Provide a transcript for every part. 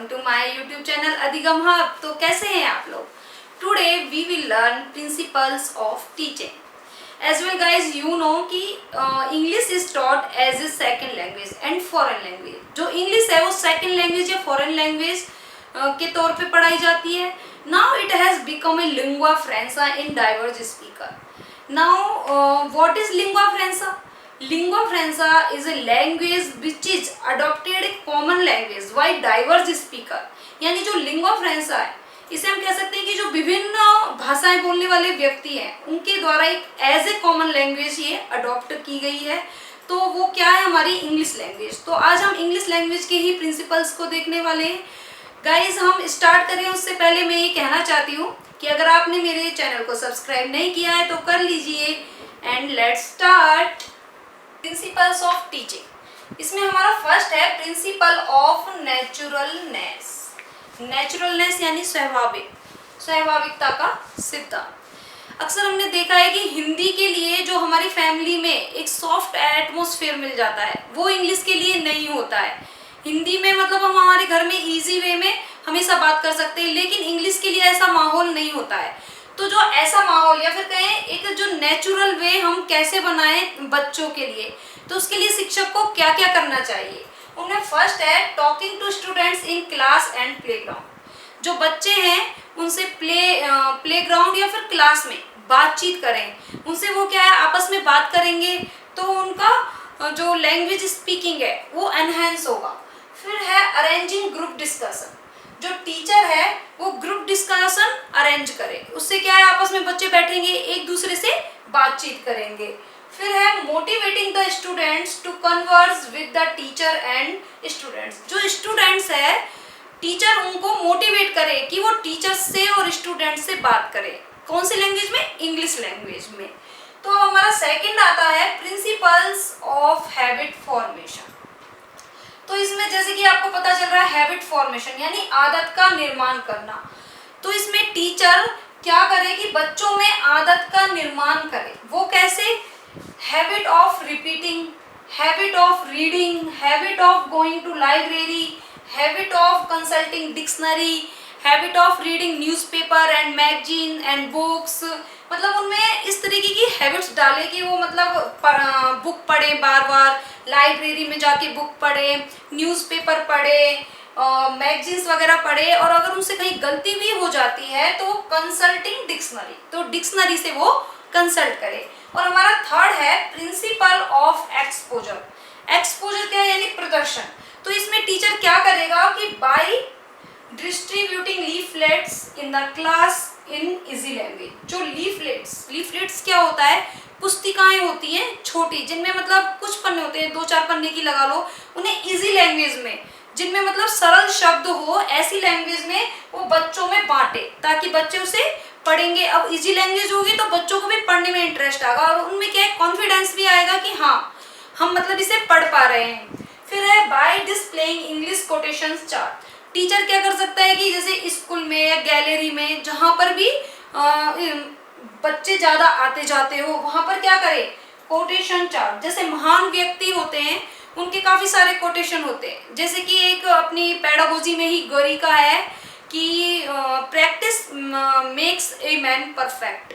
Welcome to my YouTube channel Adhigam hub. तो कैसे हैं आप लोग? Today we will learn principles of teaching. As well guys you know कि English is taught as a second language and foreign language. जो English है वो second language या फॉरेन लैंग्वेज के तौर पे पढ़ाई जाती है। Now it has become a lingua franca in diverse speaker. Now what is lingua franca? Lingua franca is a language which is adopted a common language by diverse speaker। यानी जो lingua फ्रेंसा है इसे हम कह सकते हैं कि जो विभिन्न भाषाएं बोलने वाले व्यक्ति हैं उनके द्वारा एक एज ए कॉमन लैंग्वेज ये अडॉप्ट की गई है। तो वो क्या है? हमारी इंग्लिश लैंग्वेज। तो आज हम इंग्लिश लैंग्वेज के ही प्रिंसिपल्स को देखने वाले हैं। गाइज हम स्टार्ट करें उससे पहले मैं ये कहना चाहती हूँ कि अगर आपने मेरे चैनल को सब्सक्राइब नहीं किया है तो कर लीजिए। And let's start. Principles of teaching, इसमें हमारा फर्स्ट है प्रिंसिपल ऑफ नेचुरलनेस। नेचुरलनेस यानी स्वाभाविकता का सिद्धांत। अक्सर हमने देखा है कि हिंदी के लिए जो हमारी फैमिली में एक सॉफ्ट एटमॉस्फेयर मिल जाता है वो इंग्लिश के लिए नहीं होता है। हिंदी में मतलब हम हमारे घर में इजी वे में हमेशा बात कर सकते हैं, लेकिन इंग्लिश के लिए ऐसा माहौल नहीं होता है। तो जो ऐसा माहौल या फिर कहें एक जो नेचुरल वे हम कैसे बनाएं बच्चों के लिए, तो उसके लिए शिक्षक को क्या क्या करना चाहिए? उनमें फर्स्ट है talking to students in class and playground. जो बच्चे हैं उनसे प्लेग्राउंड या फिर क्लास में बातचीत करें, उनसे वो क्या है आपस में बात करेंगे तो उनका जो लैंग्वेज स्पीकिंग है वो एनहेंस होगा। फिर है अरेंजिंग ग्रुप डिस्कशन। जो टीचर है वो ग्रुप डिस्कशन अरेंज करे, उससे क्या है आपस में बच्चे बैठेंगे एक दूसरे से बातचीत करेंगे। फिर है motivating the students to converse with the teacher and students. जो स्टूडेंट्स है टीचर उनको मोटिवेट करे कि वो टीचर से और स्टूडेंट से बात करे। कौन सी लैंग्वेज में? इंग्लिश लैंग्वेज में। तो हमारा सेकंड आता है प्रिंसिपल्स ऑफ हैबिट फॉर्मेशन। तो इसमें जैसे कि आपको पता चल रहा है हैबिट फॉर्मेशन यानी आदत का निर्माण करना। तो इसमें टीचर क्या करे कि बच्चों में आदत का निर्माण करे। वो कैसे? Habit of repeating, habit of reading, habit of going to library, habit of consulting dictionary, habit of reading newspaper and magazine and books. मतलब उनमें इस तरीके की हैबिट्स डाले कि वो मतलब बुक पढ़े, बार बार लाइब्रेरी में जाके बुक पढ़े, न्यूज़पेपर पढ़े, मैगजीन्स वगैरह पढ़े, और अगर उनसे कहीं गलती भी हो जाती है तो कंसल्टिंग डिक्शनरी, तो डिक्शनरी से वो कंसल्ट करे। और हमारा थर्ड है प्रिंसिपल ऑफ एक्सपोजर। एक्सपोजर क्या है? यानी प्रदर्शन। तो इसमें टीचर क्या करेगा कि by distributing leaflets in the class in easy language. जो लीफलेट्स क्या होता है? पुस्तिकाएं होती हैं छोटी, जिनमें मतलब कुछ पन्ने होते हैं, 2-4 पन्ने की लगा लो, उन्हें इजी लैंग्वेज में, जिनमें मतलब सरल शब्द हो, ऐसी लैंग्वेज में वो बच्चों में बांटे ताकि बच्चे उसे पढ़ेंगे। अब इजी लैंग्वेज होगी तो बच्चों को भी पढ़ने में इंटरेस्ट आएगा और उनमें क्या है कॉन्फिडेंस भी आएगा कि हाँ हम मतलब इसे पढ़ पा रहे हैं। फिर है by displaying English quotation chart. Teacher क्या कर सकता है कि जैसे स्कूल में या गैलरी में जहाँ पर भी बच्चे ज़्यादा आते जाते हो वहाँ पर क्या करे? Quotation chart. जैसे महान व्यक्ति होते हैं उनके काफ़ी सारे कोटेशन होते हैं, जैसे कि एक अपनी पेडागोजी में ही गौरी का है कि practice makes a man perfect.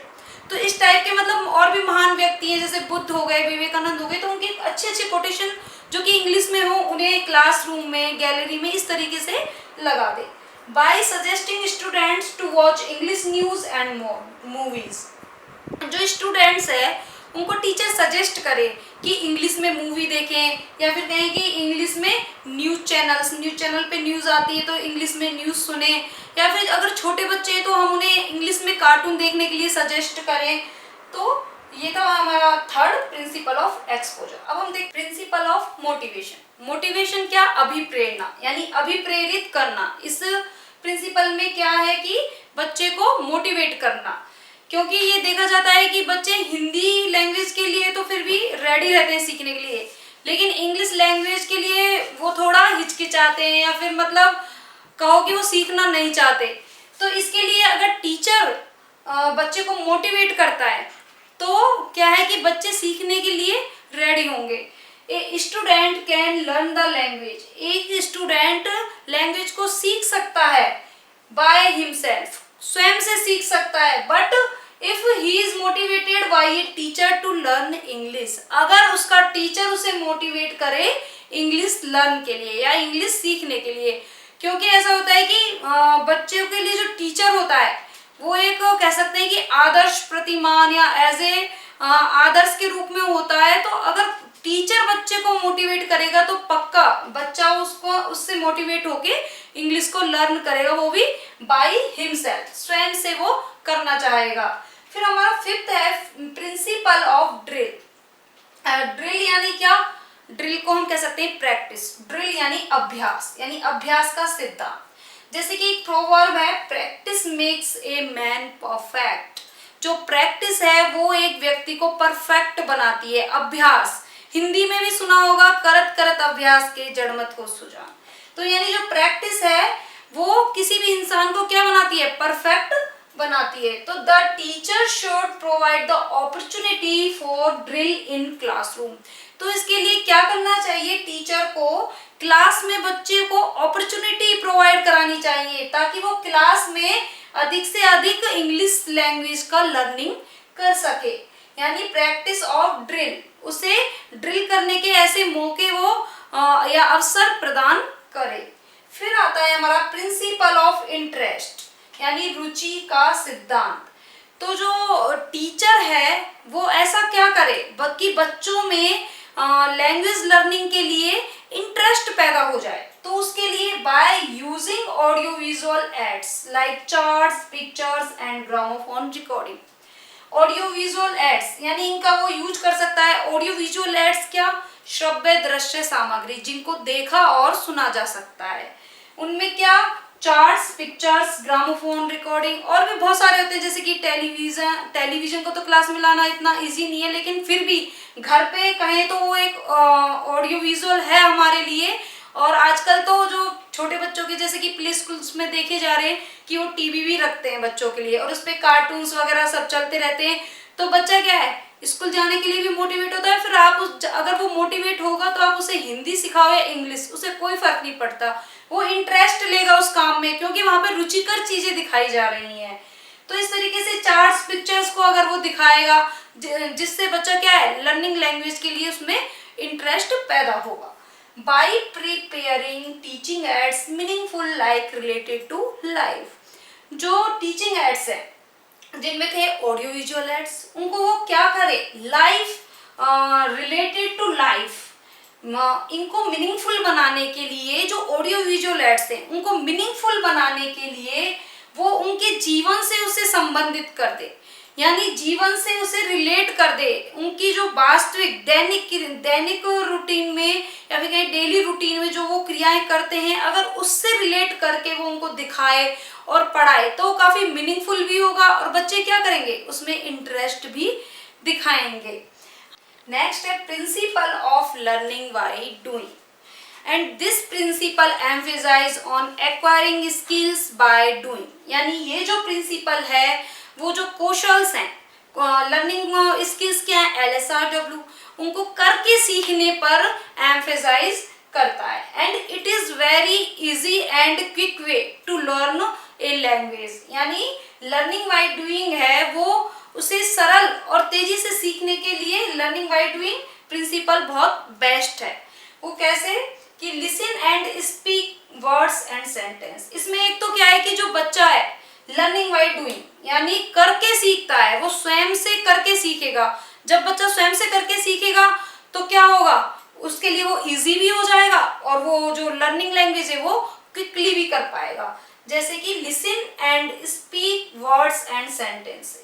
तो इस टाइप के मतलब और भी महान व्यक्ति हैं जैसे बुद्ध हो गए, विवेकानंद हो गए, तो उनके अच्छे अच्छे कोटेशन जो कि इंग्लिश में हो उन्हें क्लासरूम में, गैलरी में इस तरीके से लगा दे। By suggesting students to watch English news and movies. जो स्टूडेंट्स है उनको टीचर सजेस्ट करे कि इंग्लिश में मूवी देखें, या फिर कहें कि इंग्लिश में न्यूज़ चैनल पे न्यूज़ आती है तो इंग्लिश में न्यूज़ सुने, या फिर अगर छोटे बच्चे हैं तो हम उन्हें इंग्लिश में कार्टून देखने के लिए सजेस्ट करें। तो ये था हमारा थर्ड प्रिंसिपल ऑफ एक्सपोजर। अब हम देख प्रिंसिपल ऑफ मोटिवेशन। मोटिवेशन क्या? अभिप्रेरणा यानी अभिप्रेरित करना। इस प्रिंसिपल में क्या है कि बच्चे को मोटिवेट करना, क्योंकि ये देखा जाता है कि बच्चे हिंदी लैंग्वेज के लिए तो फिर भी रेडी रहते हैं सीखने के लिए, लेकिन इंग्लिश लैंग्वेज के लिए वो थोड़ा हिचकिचाते हैं या फिर मतलब कहो कि वो सीखना नहीं चाहते। तो इसके लिए अगर टीचर बच्चे को मोटिवेट करता है तो क्या है कि बच्चे सीखने के लिए रेडी होंगे। A student can learn the language. एक स्टूडेंट लैंग्वेज को वो सीख सकता है बाय हिमसेल्फ, स्वयं से सीख सकता है। But if he is motivated by a teacher to learn English, अगर उसका टीचर उसे मोटिवेट करे इंग्लिश लर्न के लिए या इंग्लिश सीखने के लिए। क्योंकि ऐसा होता है कि बच्चों के लिए जो टीचर होता है वो एक कह सकते हैं कि आदर्श प्रतिमान या एज ए आदर्श के रूप में होता है। तो अगर टीचर बच्चे को मोटिवेट करेगा तो पक्का बच्चा उससे मोटिवेट होके इंग्लिश को लर्न करेगा, वो भी बाय हिमसेल्फ, स्वयं से वो करना चाहेगा। फिर हमारा फिफ्थ है प्रिंसिपल ऑफ ड्रिल। ड्रिल यानी क्या? ड्रिल को हम कह सकते हैं प्रैक्टिस। ड्रिल यानी अभ्यास, यानी अभ्यास का सिद्धांत। जैसे कि एक प्रोवर्ब है, practice makes a man perfect. जो प्रैक्टिस है वो एक व्यक्ति को परफेक्ट बनाती है। अभ्यास हिंदी में भी सुना होगा, करत करत अभ्यास के जड़मत हो सुजान। तो यानी जो प्रैक्टिस है वो किसी भी इंसान को क्या बनाती है? परफेक्ट बनाती है। तो the teacher should provide the opportunity for drill in classroom. तो इसके लिए क्या करना चाहिए? टीचर को क्लास में बच्चे को अपॉर्चुनिटी प्रोवाइड करानी चाहिए ताकि वो क्लास में अधिक से अधिक इंग्लिश लैंग्वेज का लर्निंग कर सके। यानी प्रैक्टिस ऑफ ड्रिल, उसे ड्रिल करने के ऐसे मौके वो या अवसर प्रदान करे। फिर आता है हमारा प्रिंसिपल ऑफ इंटरेस्ट, यानी रुचि का सिद्धांत। तो जो टीचर है वो ऐसा क्या करे कि बच्चों में लैंग्वेज लर्निंग के लिए इंटरेस्ट पैदा हो जाए। तो उसके लिए by using audio visual aids like charts, pictures and gramophone recording. Audio visual aids यानी इनका वो यूज कर सकता है। ऑडियो विजुअल एड्स क्या? श्रव्य दृश्य सामग्री जिनको देखा और सुना जा सकता है। उनमें क्या? चार्ट्स, पिक्चर्स, ग्रामोफोन रिकॉर्डिंग और भी बहुत सारे होते हैं। जैसे कि टेलीविजन को तो क्लास में लाना इतना इजी नहीं है, लेकिन फिर भी घर पे कहें तो वो एक ऑडियो विजुअल है हमारे लिए। और आजकल तो जो छोटे बच्चों के जैसे कि प्ले स्कूल्स में देखे जा रहे हैं कि वो टीवी भी रखते हैं बच्चों के लिए और उस पे कार्टून्स वगैरह सब चलते रहते हैं। तो बच्चा क्या है, स्कूल जाने के लिए भी मोटिवेट होता है। फिर आप अगर वो मोटिवेट होगा तो आप उसे हिंदी सिखाओ या इंग्लिश, उसे कोई फर्क नहीं पड़ता, वो इंटरेस्ट लेगा उस काम में क्योंकि वहां पे रुचिकर चीजें दिखाई जा रही हैं। तो इस तरीके से चार्ट्स, पिक्चर्स को अगर वो दिखाएगा जिससे बच्चा क्या है, लर्निंग लैंग्वेज के लिए उसमें इंटरेस्ट पैदा होगा। By preparing teaching aids meaningful like related to life. जो टीचिंग एड्स है जिनमें थे ऑडियो विजुअल एड्स, उनको वो क्या करे, लाइफ रिलेटेड टू लाइफ, इनको मीनिंगफुल बनाने के लिए जो ऑडियो विजुअल एड्स हैं उनको मीनिंगफुल बनाने के लिए वो उनके जीवन से उसे संबंधित कर दे, यानी जीवन से उसे रिलेट कर दे। उनकी जो वास्तविक दैनिक रूटीन में या फिर कहीं डेली रूटीन में जो वो क्रियाएं करते हैं, अगर उससे रिलेट करके वो उनको दिखाए और पढ़ाए तो काफी मीनिंगफुल भी होगा और बच्चे क्या करेंगे, उसमें इंटरेस्ट भी दिखाएंगे। नेक्स्ट है principle of learning by doing, and this principle emphasize on acquiring skills by doing. यानी ये जो प्रिंसिपल है वो जो कौशल्स हैं, लर्निंग स्किल्स क्या है, LSRW, उनको करके सीखने पर एम्फेसाइज करता है। And it is very easy and quick way to learn a language. यानी लर्निंग बाय डूइंग है वो उसे सरल और तेजी से सीखने के लिए लर्निंग बाय डूइंग प्रिंसिपल बहुत बेस्ट है। वो कैसे कि listen and speak words and sentence. इसमें एक तो क्या है कि जो बच्चा है लर्निंग बाय डूइंग यानी करके सीखता है, वो स्वयं से करके सीखेगा। जब बच्चा स्वयं से करके सीखेगा तो क्या होगा, उसके लिए वो इजी भी हो जाएगा और वो जो लर्निंग लैंग्वेज है वो क्विकली भी कर पाएगा। जैसे कि listen and speak words and sentence.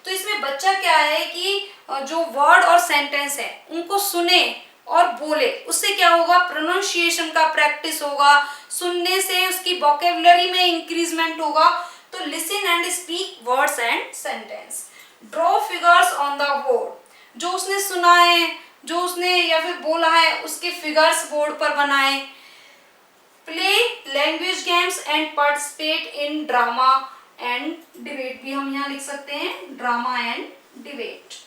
तो इसमें बच्चा क्या है कि जो वर्ड और सेंटेंस है उनको सुने और बोले, उससे क्या होगा, प्रोनाउंसिएशन का प्रैक्टिस होगा, सुनने से उसकी वोकैबुलरी में इंक्रीजमेंट होगा। तो listen and speak words and sentence. Draw figures on the board, जो उसने सुना है, जो उसने या फिर बोला है उसके फिगर्स बोर्ड पर बनाए। Play language games and participate in drama and debate, भी हम यहाँ लिख सकते हैं ड्रामा एंड डिबेट।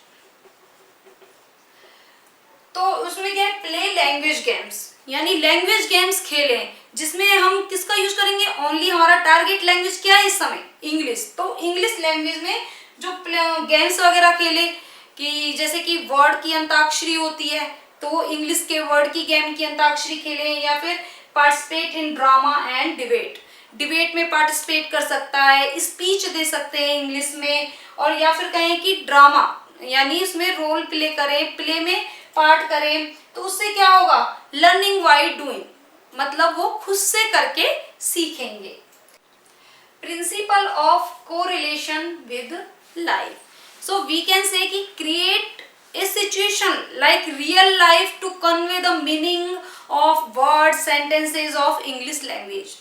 तो उसमें क्या है, प्ले लैंग्वेज गेम्स, यानी लैंग्वेज गेम्स खेलें जिसमें हम किसका किसका यूज करेंगे, ओनली हमारा टारगेट लैंग्वेज क्या है इस समय, इंग्लिश। तो इंग्लिश लैंग्वेज में जो गेम्स वगैरह खेले, कि जैसे कि वर्ड की अंताक्षरी होती है, तो इंग्लिश के वर्ड की गेम की अंताक्षरी खेले, या फिर participate in drama and debate, debate में पार्टिसिपेट कर सकता है, स्पीच दे सकते हैं इंग्लिश में, और या फिर कहें कि ड्रामा यानी उसमें रोल प्ले करें, प्ले में पार्ट करें, तो उससे क्या होगा, लर्निंग बाय डूइंग, मतलब वो खुद से करके सीखेंगे। Principle of correlation with life, so we can say कि create a situation like real life to convey the meaning of word sentences of English language,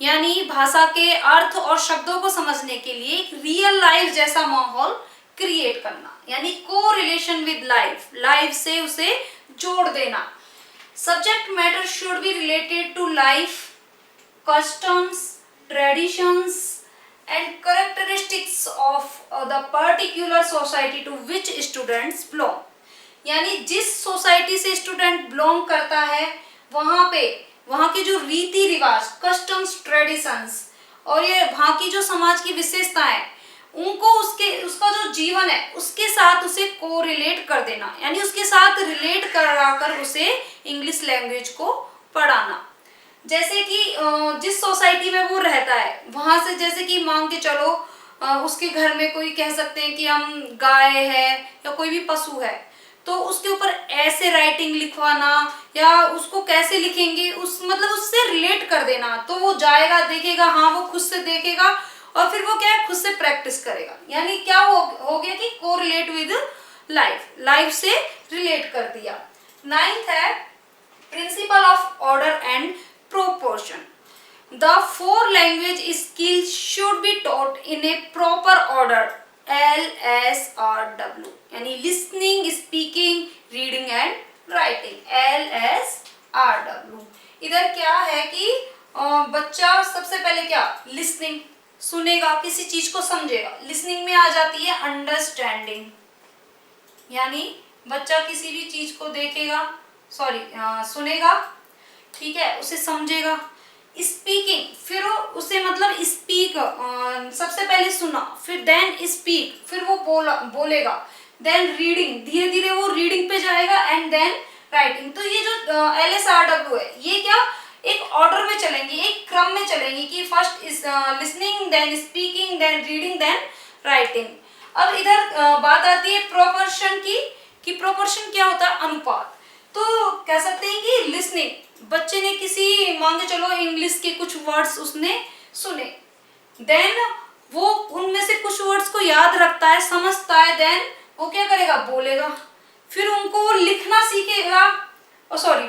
यानी भाषा के अर्थ और शब्दों को समझने के लिए एक रियल लाइफ जैसा माहौल क्रिएट करना, यानी को रिलेशन विद लाइफ, लाइफ से उसे जोड़ देना। Subject matter should be related to life, customs, traditions and characteristics of the particular society to which students belong, यानी जिस सोसाइटी से स्टूडेंट बिलोंग करता है वहाँ के जो रीति रिवाज, कस्टम्स, ट्रेडिशंस और ये वहाँ की जो समाज की विशेषताएं, उनको उसका जो जीवन है उसके साथ उसे कोरिलेट कर देना, यानी उसके साथ रिलेट कराकर उसे इंग्लिश लैंग्वेज को पढ़ाना। जैसे कि जिस सोसाइटी में वो रहता है वहां से, जैसे कि मान के चलो उसके घर में कोई, कह सकते हैं कि हम गाय है या कोई भी पशु है, तो उसके ऊपर ऐसे राइटिंग लिखवाना, या उसको कैसे लिखेंगे उस मतलब उससे रिलेट कर देना, तो वो जाएगा देखेगा, हाँ वो खुद से देखेगा और फिर वो क्या है खुद से प्रैक्टिस करेगा, यानी क्या हो गया कि कोरिलेट विद लाइफ, लाइफ से रिलेट कर दिया। 9th है principle of order and proportion. The 4 language skills should be taught in a proper order, LSRW, यानी listening, speaking, reading and writing, LSRW। इधर क्या है कि बच्चा सबसे पहले क्या, listening सुनेगा, किसी चीज को समझेगा, listening में आ जाती है understanding, यानी बच्चा किसी भी चीज को देखेगा, सुनेगा, ठीक है, उसे समझेगा। स्पीकिंग, फिर उसे मतलब स्पीक, सबसे पहले सुना, फिर देन स्पीक, फिर वो बोलेगा, देन रीडिंग, धीरे धीरे वो रीडिंग पे जाएगा, एंड देन राइटिंग। तो ये जो LSRW है, ये क्या एक ऑर्डर में चलेंगी, एक क्रम में चलेंगी कि first is listening, then speaking, then reading, then writing. अब इधर बात आती है प्रोपोर्शन की, कि प्रोपोर्शन क्या होता है, अनुपात। तो कह सकते हैं कि लिसनिंग, बच्चे ने किसी मान के चलो इंग्लिश के कुछ वर्ड्स उसने सुने, देन वो उनमें से कुछ वर्ड्स को याद रखता है, समझता है, देन वो क्या करेगा, बोलेगा, फिर उनको वो लिखना सीखेगा,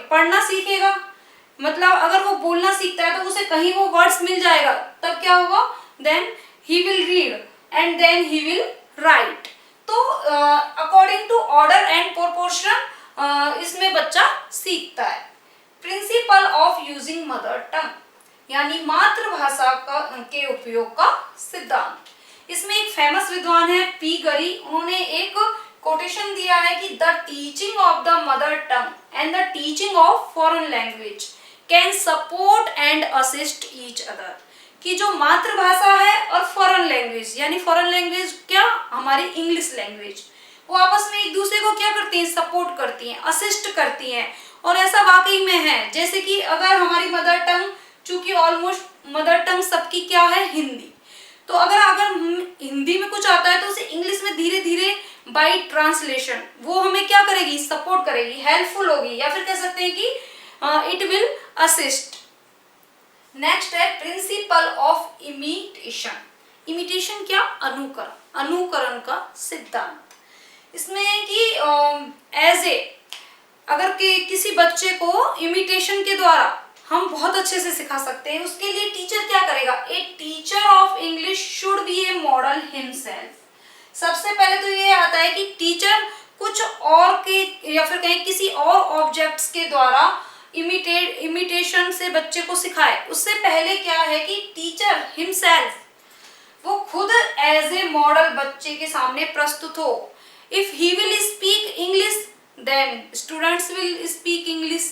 पढ़ना सीखेगा, मतलब अगर वो बोलना सीखता है तो उसे कहीं वो वर्ड्स मिल जाएगा, तब क्या होगा, then he will read and then he will write. तो according to order and proportion इसमें बच्चा सीखता है। Principle of using mother tongue, यानी मातृभाषा के उपयोग का सिद्धांत। इसमें एक फेमस विद्वान है पी गरी, उन्होंने एक कोटेशन दिया है कि the teaching of the mother tongue and the teaching of foreign language can support and assist each other, कि जो मातृभाषा है और फॉरेन लैंग्वेज, यानी फॉरेन लैंग्वेज क्या, हमारी इंग्लिश लैंग्वेज, वो आपस में एक दूसरे को क्या करती हैं, सपोर्ट करती हैं, असिस्ट करती हैं। और ऐसा वाकई में है, जैसे कि अगर हमारी मदर टंग, चूंकि ऑलमोस्ट मदर टंग सबकी क्या है, हिंदी, तो अगर हिंदी में कुछ आता है तो उसे इंग्लिश में धीरे धीरे बाय ट्रांसलेशन वो हमें क्या करेगी, सपोर्ट करेगी, हेल्पफुल होगी, या फिर कह सकते हैं कि इट विल असिस्ट। नेक्स्ट है प्रिंसिपल ऑफ इमिटेशन। इमिटेशन क्या, अनुकरण, अनुकरण का सिद्धांत। इसमें कि एज ए अगर किसी बच्चे को इमिटेशन के द्वारा हम बहुत अच्छे से सिखा सकते हैं, उसके लिए टीचर क्या करेगा, a teacher of English should be A model himself. सबसे पहले तो ये आता है कि टीचर कुछ और के या फिर कहीं किसी और ऑब्जेक्ट्स के द्वारा इमिटेशन से बच्चे को सिखाए, उससे पहले क्या है कि टीचर हिमसेल्फ वो खुद एज ए मॉडल बच्चे के सामने प्रस्तुत हो। If he will speak English then students will speak English.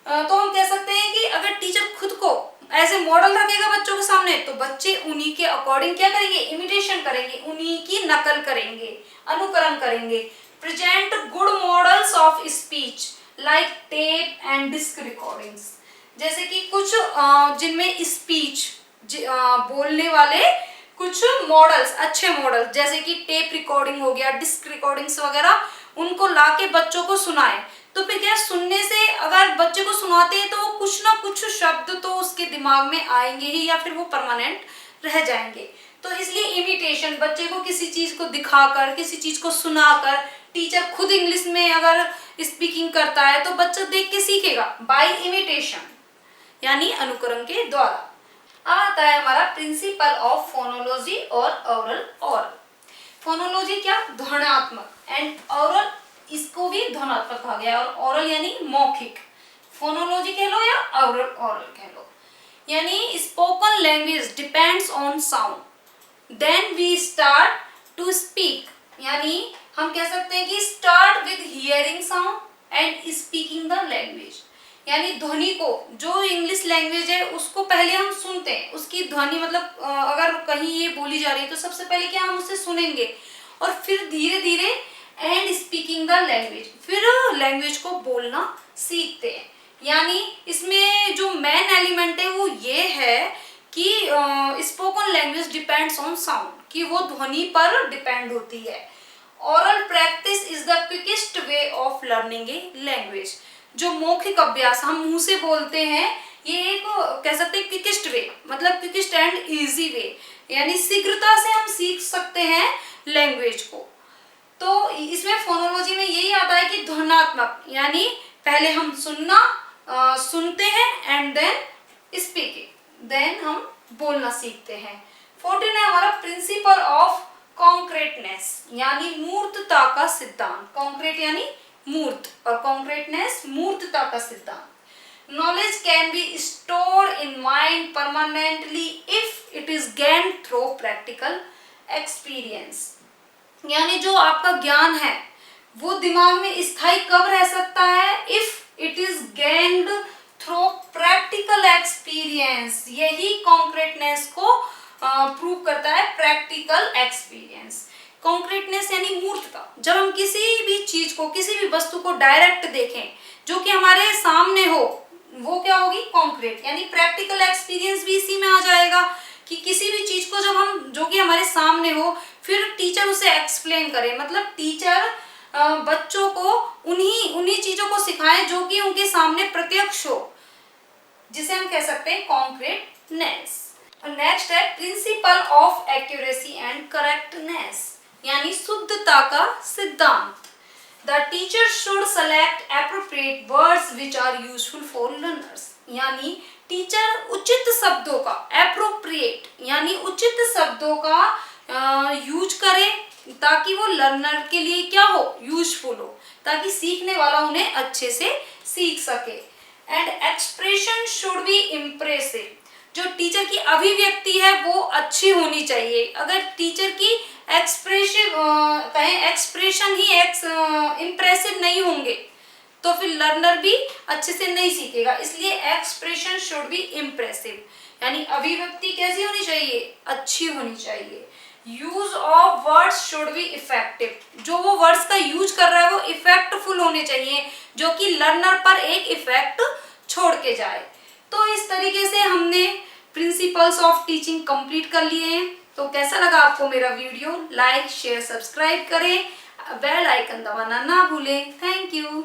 तो हम कह सकते हैं कि अगर टीचर खुद को ऐसे मॉडल रखेगा बच्चों के सामने तो बच्चे उन्हीं के अकॉर्डिंग क्या करेंगे, इमिटेशन करेंगे, उन्हीं की नकल करेंगे, अनुकरण करेंगे। Present good models of speech like tape and disc recordings, जैसे कि कुछ जिनमें स्पीच बोलने वाले कुछ मॉडल्स, अच्छे मॉडल्स जैसे कि टेप रिकॉर्डिंग हो गया, डिस्क रिकॉर्डिंग्स वगैरह, उनको लाके बच्चों को सुनाए। तो फिर क्या, सुनने से अगर बच्चे को सुनाते हैं तो वो कुछ ना कुछ शब्द तो उसके दिमाग में आएंगे ही, या फिर वो परमानेंट रह जाएंगे। तो इसलिए इमिटेशन, बच्चे को किसी चीज को दिखाकर, किसी चीज को सुनाकर, टीचर खुद इंग्लिश में अगर स्पीकिंग करता है तो बच्चा देख के सीखेगा, बाय इमिटेशन यानी अनुकरण के द्वारा। अब आता है हमारा प्रिंसिपल ऑफ फोनोलॉजी और ओरल। फोनोलॉजी क्या, ध्वन्यात्मक, एंड ओरल इसको भी ध्वन्यात्मक कहा गया है, और ओरल यानी मौखिक। फोनोलॉजी कह लो या ओरल कह लो, यानी spoken language depends on sound then we start to speak, यानी हम कह सकते हैं कि start with hearing sound and speaking the language, यानी ध्वनि को, जो इंग्लिश लैंग्वेज है उसको पहले हम सुनते हैं, उसकी ध्वनि मतलब अगर कहीं ये बोली जा रही है तो सबसे पहले क्या, हम उसे सुनेंगे, और फिर धीरे धीरे एंड स्पीकिंग द लैंग्वेज, फिर लैंग्वेज को बोलना सीखते हैं। यानी इसमें जो मेन एलिमेंट है वो ये है कि spoken language depends on sound, कि वो ध्वनि पर डिपेंड होती है। Oral practice is the quickest way of learning a language, जो मौखिक अभ्यास हम मुंह से बोलते हैं, ये एक कह सकते हैं क्विकेस्ट वे, मतलब क्विकेस्ट एंड इजी वे, यानी शीघ्रता से हम सीख सकते हैं लैंग्वेज को। तो इसमें फोनोलॉजी में यही आता है कि ध्वन्यात्मक, यानी पहले हम सुनते हैं एंड देन स्पीकिंग, देन हम बोलना सीखते हैं। 14 है हमारा प्रिंसिपल ऑफ कॉन्क्रीटनेस, यानी मूर्तता का सिद्धांत। कॉन्क्रीट यानी मूर्त, और कॉन्क्रीटनेस मूर्तता का सिद्धांत। Knowledge can be stored in mind permanently if it is gained through practical experience, यानी जो आपका ज्ञान है वो दिमाग में स्थायी कब रह सकता है, if it is gained through practical experience. यही कॉन्क्रीटनेस को प्रूव करता है, प्रैक्टिकल एक्सपीरियंस। कॉन्क्रीटनेस यानी मूर्तता, जब हम किसी भी चीज को, किसी भी वस्तु को डायरेक्ट देखें जो कि हमारे सामने हो, वो क्या होगी, कॉन्क्रीट। यानी प्रैक्टिकल एक्सपीरियंस भी इसी में आ जाएगा कि किसी भी चीज को जब हम, जो कि हमारे सामने हो, फिर टीचर उसे एक्सप्लेन करे, मतलब टीचर बच्चों को उन्हीं चीजों को सिखाएं जो कि उनके सामने प्रत्यक्ष हो, जिसे हम कह सकते हैं कॉन्क्रीटनेस। नेक्स्ट है principle of accuracy and correctness, यानी शुद्धता का सिद्धांत। The teacher should select appropriate words which are useful for learners, यानी टीचर उचित शब्दों का, एप्रोप्रिएट यानी उचित शब्दों का यूज करे ताकि वो लर्नर के लिए क्या हो, यूजफुल हो, ताकि सीखने वाला उन्हें अच्छे से सीख सके। And expression should be impressive, जो टीचर की अभिव्यक्ति है वो अच्छी होनी चाहिए। अगर टीचर की एक्सप्रेशन ही इम्प्रेसिव नहीं होंगे तो फिर लर्नर भी अच्छे से नहीं सीखेगा, इसलिए एक्सप्रेशन शुड बी इम्प्रेसिव, यानी अभिव्यक्ति कैसी होनी चाहिए, अच्छी होनी चाहिए। Use of words should be effective, जो वो वर्ड्स का यूज कर रहा है वो इफेक्टफुल होने चाहिए, जो कि लर्नर पर एक इफेक्ट छोड़ के जाए। तो इस तरीके से हमने प्रिंसिपल्स ऑफ टीचिंग कंप्लीट कर लिए हैं। तो कैसा लगा आपको मेरा वीडियो, लाइक शेयर सब्सक्राइब करें, बेल आइकन दबाना ना भूलें। Thank you.